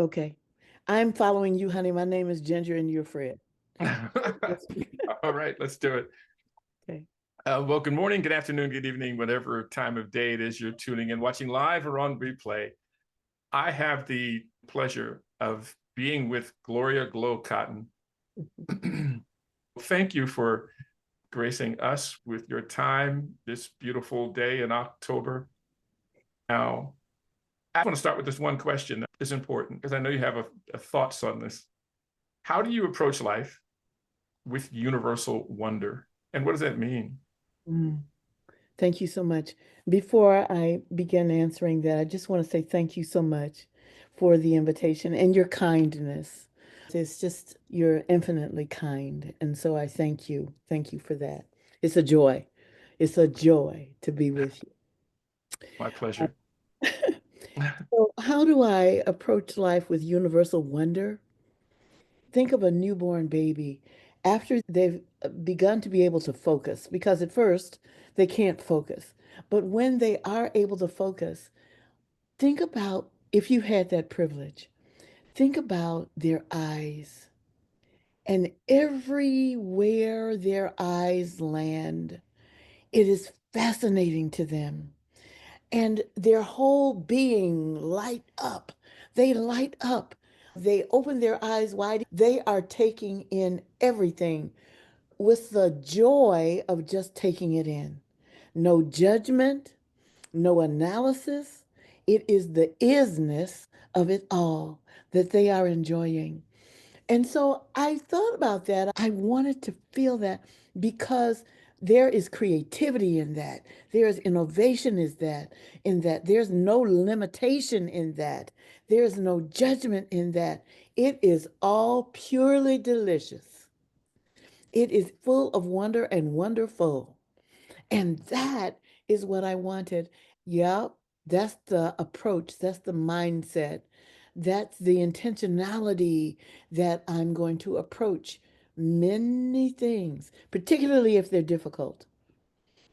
Okay. I'm following you, honey. My name is Ginger and you're Fred. All right, let's do it. Okay. Well, good morning, good afternoon, good evening, whatever time of day it is you're tuning in, watching live or on replay. I have the pleasure of being with Gloria Glow Cotton. Thank you for gracing us with your time this beautiful day in October. Now, I want to start with this one question that is important because I know you have a thoughts on this. How do you approach life with universal wonder? And what does that mean? Mm. Thank you so much. Before I begin answering that, I just want to say thank you so much for the invitation and your kindness. It's just, you're infinitely kind. And so I thank you. Thank you for that. It's a joy. It's a joy to be with My you. pleasure. So, how do I approach life with universal wonder? Think of a newborn baby after they've begun to be able to focus, because at first they can't focus. But when they are able to focus, think about if you had that privilege. Think about their eyes and everywhere their eyes land, it is fascinating to them. And their whole being light up. They light up. They open their eyes wide. They are taking in everything with the joy of just taking it in. No judgment, no analysis. It is the isness of it all that they are enjoying. And so I thought about that. I wanted to feel that because there is creativity in that. There is innovation in that. There's no limitation in that. There's no judgment in that. It is all purely delicious. It is full of wonder and wonderful. And that is what I wanted. Yep, that's the approach, that's the mindset, that's the intentionality that I'm going to approach many things, particularly if they're difficult,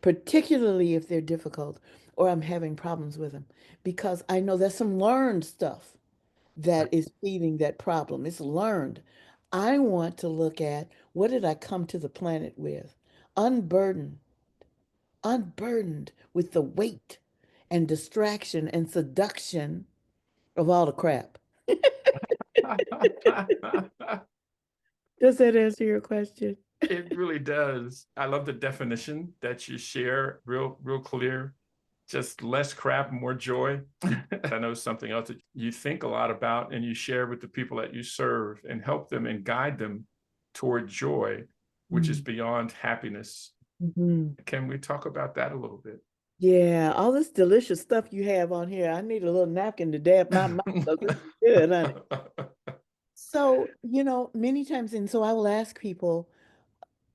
particularly if they're difficult or I'm having problems with them, because I know there's some learned stuff that is feeding that problem. It's learned. I want to look at what did I come to the planet with? Unburdened, unburdened with the weight and distraction and seduction of all the crap. Does that answer your question? It really does. I love the definition that you share, real clear. Just less crap, more joy. I know something else that you think a lot about and you share with the people that you serve and help them and guide them toward joy, which is Mm. beyond happiness. Mhm. Can we talk about that a little bit? Yeah, all this delicious stuff you have on here. I need a little napkin to dab my mouth. 'Cause this is good, honey. So, many times, and so I will ask people,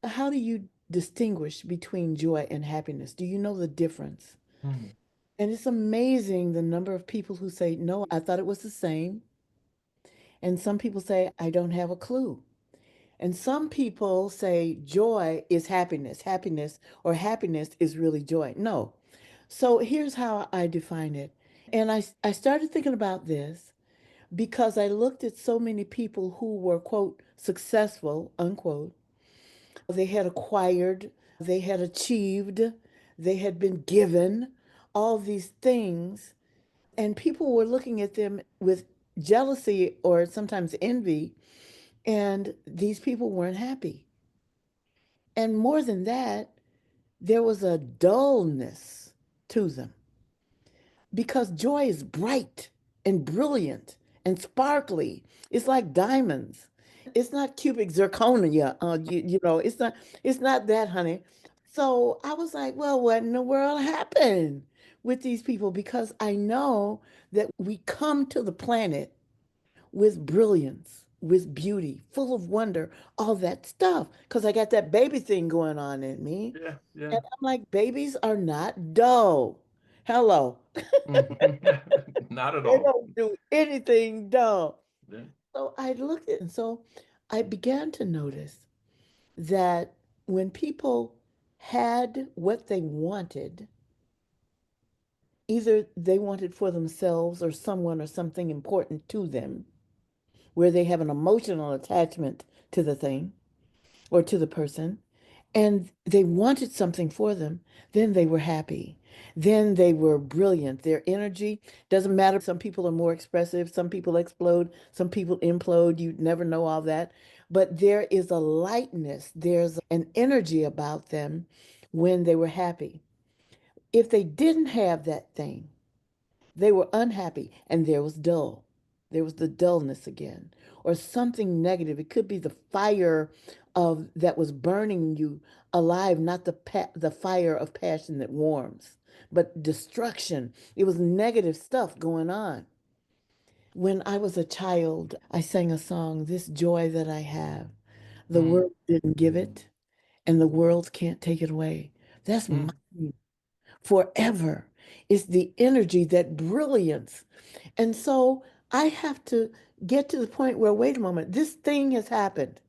how do you distinguish between joy and happiness? Do you know the difference? And it's amazing the number of people who say, no, I thought it was the same. And some people say, I don't have a clue. And some people say joy is happiness, or happiness is really joy. No. So here's how I define it. And I started thinking about this because I looked at so many people who were, quote, successful, unquote. They had acquired, they had achieved, they had been given all these things. And people were looking at them with jealousy or sometimes envy. And these people weren't happy. And more than that, there was a dullness to them because joy is bright and brilliant and sparkly. It's like diamonds. It's not cubic zirconia. It's not that, honey. So I was like, well, what in the world happened with these people? Because I know that we come to the planet with brilliance, with beauty, full of wonder, all that stuff. Because I got that baby thing going on in me. Yeah, yeah. And I'm like, babies are not dull. Hello. Not at They all. don't do anything dull. Yeah. So I looked at, and so I began to notice that when people had what they wanted, either they wanted for themselves or someone or something important to them, where they have an emotional attachment to the thing or to the person, and they wanted something for them, then they were happy. Then they were brilliant. Their energy doesn't matter. Some people are more expressive, some people explode, some people implode. You never know all that. But there is a lightness, there's an energy about them when they were happy. If they didn't have that thing, they were unhappy and there was dull. There was the dullness again, or something negative. It could be the fire of that was burning you alive, not the fire of passion that warms, but destruction. It was negative stuff going on. When I was a child, I sang a song, This Joy That I Have. The Mm, world didn't give it, and the world can't take it away. That's mm. mine forever. It's the energy, that brilliance. And so I have to get to the point where, wait a moment, this thing has happened.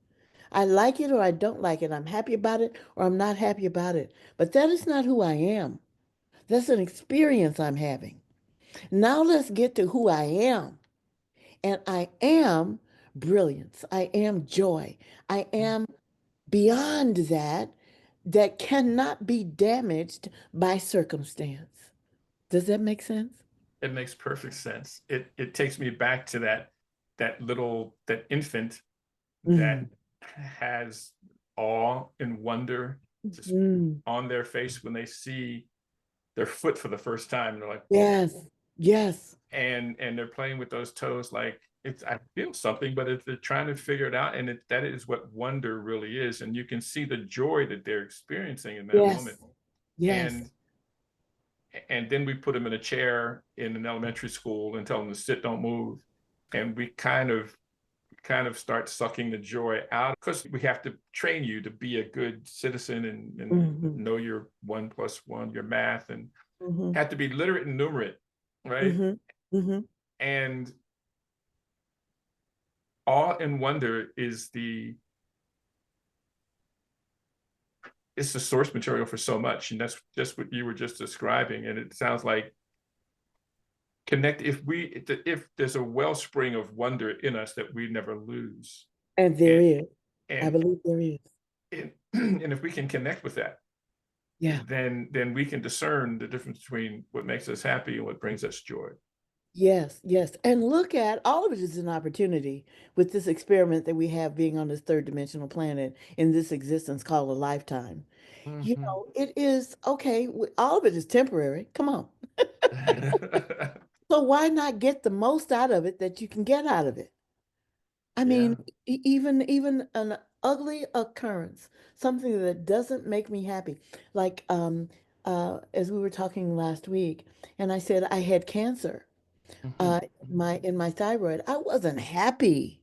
I like it or I don't like it. I'm happy about it or I'm not happy about it. But that is not who I am. That's an experience I'm having. Now let's get to who I am. And I am brilliance. I am joy. I am beyond that, that cannot be damaged by circumstance. Does that make sense? It makes perfect sense. It takes me back to that infant Mm. that has awe and wonder just Mm. on their face when they see their foot for the first time. And they're like, whoa. Yes, yes, And they're playing with those toes like it's I feel something, but they're trying to figure it out. And that is what wonder really is. And you can see the joy that they're experiencing in that yes, moment. yes. And then we put them in a chair in an elementary school and tell them to sit, don't move. And we kind of start sucking the joy out because we have to train you to be a good citizen and Hmm. know your 1+1, your math, and Hmm. have to be literate and numerate, right? Hmm. Hmm. And awe and wonder it's the source material for so much. And that's just what you were just describing. And it sounds like connect if there's a wellspring of wonder in us that we never lose. And there And is. I and believe there is. and if we can connect with that, Yeah. then we can discern the difference between what makes us happy and what brings us joy. Yes, yes. And look at all of it is an opportunity with this experiment that we have being on this third dimensional planet in this existence called a lifetime. You Mm-hmm. know, it is okay. All of it is temporary. Come on. So why not get the most out of it that you can get out of it? I mean, Yeah. even an ugly occurrence, something that doesn't make me happy, like as we were talking last week, and I said I had cancer Mm-hmm. in my thyroid. I wasn't happy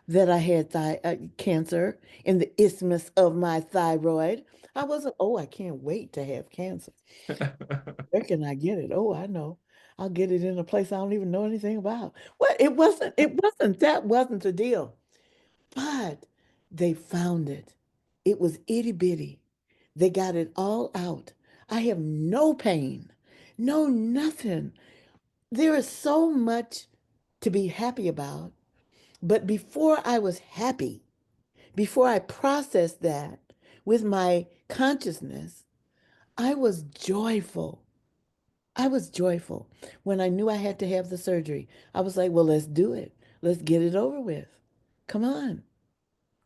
that I had cancer in the isthmus of my thyroid. I wasn't, oh, I can't wait to have cancer. Where can I get it? Oh, I know. I'll get it in a place I don't even know anything about. Well, that wasn't the deal. But they found it. It was itty bitty. They got it all out. I have no pain, no nothing. There is so much to be happy about. But before I was happy, before I processed that with my consciousness, I was joyful. I was joyful when I knew I had to have the surgery. I was like, well, let's do it. Let's get it over with. Come on.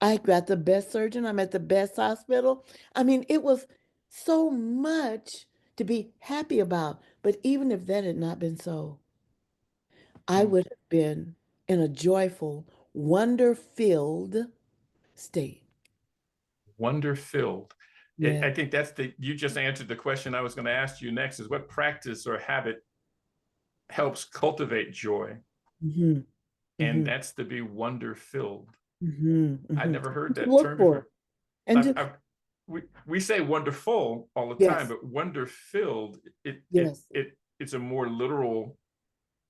I got the best surgeon. I'm at the best hospital. I mean, it was so much to be happy about. But even if that had not been so, I would have been in a joyful, wonder-filled state. Wonder filled. Yeah. I think you just answered the question I was going to ask you next is what practice or habit helps cultivate joy? Hmm. And Hmm. that's to be wonder filled. Hmm. I'd Hmm. never heard To that look term for before. and I've, to, I've, we say wonderful all the time, yes, but wonder filled, yes. it's a more literal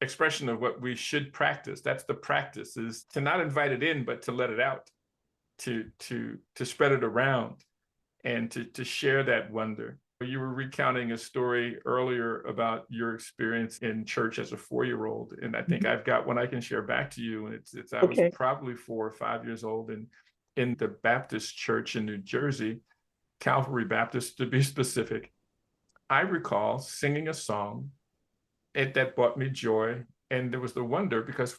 expression of what we should practice. That's the practice is to not invite it in, but to let it out, to spread it around and to share that wonder. You were recounting a story earlier about your experience in church as a 4-year-old, and I think Mhm. I've got one I can share back to you. And it's I was Okay. probably 4 or 5 years old, and in the Baptist church in New Jersey, Calvary Baptist to be specific, I recall singing a song that brought me joy, and there was the wonder because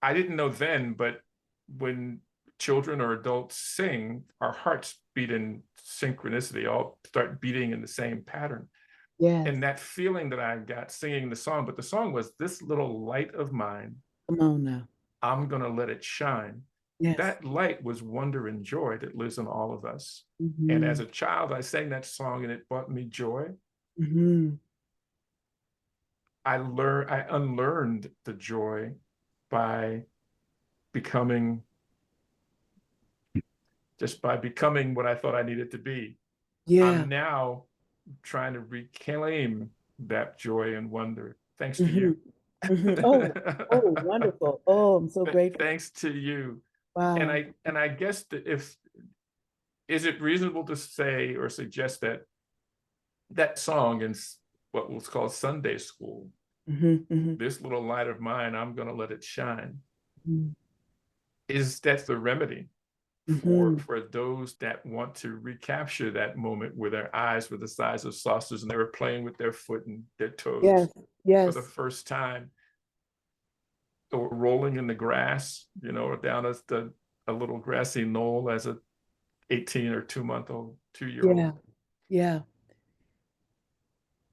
I didn't know then, but when children or adults sing, our hearts beat in synchronicity, all start beating in the same pattern. Yes. And that feeling that I got singing the song, but the song was "This Little Light of Mine, Come on now. I'm gonna let it shine." Yes. That light was wonder and joy that lives in all of us. And as Hmm. a child, I sang that song and it brought me joy. Hmm. I unlearned the joy by becoming by becoming what I thought I needed to be. Yeah. I'm now trying to reclaim that joy and wonder thanks to Hmm. you. Hmm. Oh, oh, wonderful. Oh, I'm so grateful. Thanks to you. And Wow. I guess that if is it reasonable to say or suggest that that song in what was called Sunday school, Hmm. Hmm. "This Little Light of Mine, I'm gonna let it shine," Hmm. is that's the remedy Hmm. for those that want to recapture that moment where their eyes were the size of saucers and they were playing with their foot and their Yes. toes for the Yes. first time, or rolling in the grass, or down a little grassy knoll as a 18 or 2-month-old, 2-year Yeah. old. Yeah.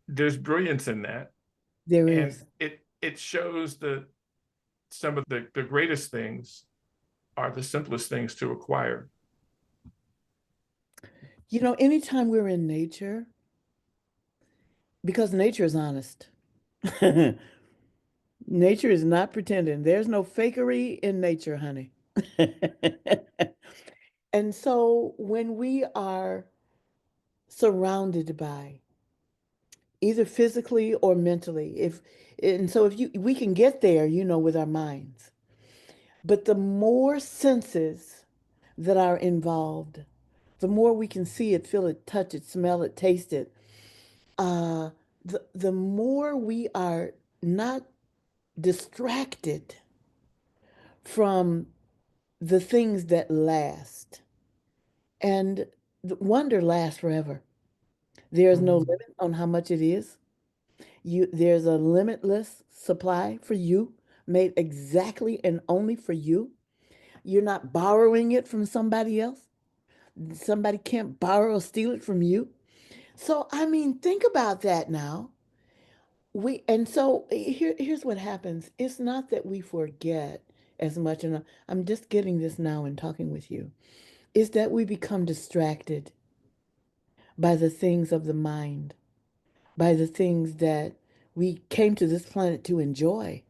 There's brilliance in that. There And is. it shows that some of the greatest things are the simplest things to acquire. Anytime we're in nature, because nature is honest. Nature is not pretending. There's no fakery in nature, honey. And so when we are surrounded by either physically or mentally, if we can get there, with our minds. But the more senses that are involved, the more we can see it, feel it, touch it, smell it, taste it, uh, the more we are not distracted from the things that last. And the wonder lasts forever. There's no Mm. limit on how much it is. There's a limitless supply for you, made exactly and only for you. You're not borrowing it from somebody else. Somebody can't borrow or steal it from you. So, I mean, think about that now. Here's what happens. It's not that we forget as much, and I'm just getting this now in talking with you, is that we become distracted by the things of the mind, by the things that we came to this planet to enjoy.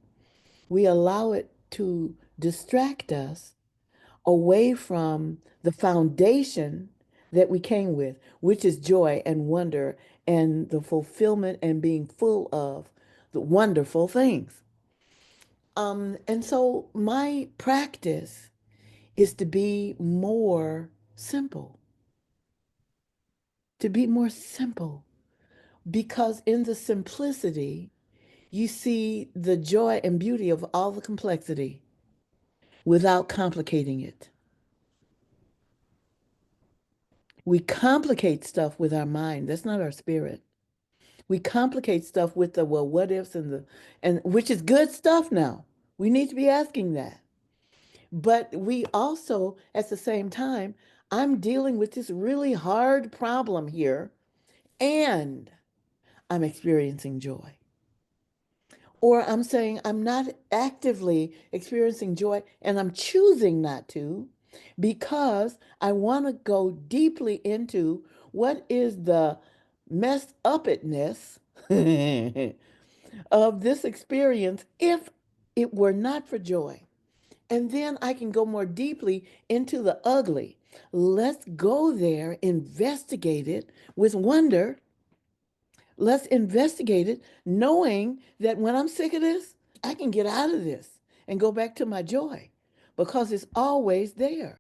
We allow it to distract us away from the foundation that we came with, which is joy and wonder and the fulfillment and being full of the wonderful things. And so my practice is to be more simple, to be more simple, because in the simplicity, you see the joy and beauty of all the complexity without complicating it. We complicate stuff with our mind. That's not our spirit. We complicate stuff with the well, what ifs and which is good stuff now. We need to be asking that. But we also, at the same time, I'm dealing with this really hard problem here, and I'm experiencing joy. Or I'm saying I'm not actively experiencing joy and I'm choosing not to because I want to go deeply into what is the messed upness of this experience if it were not for joy. And then I can go more deeply into the ugly. Let's go there, investigate it with wonder. Let's investigate it, knowing that when I'm sick of this, I can get out of this and go back to my joy because it's always there.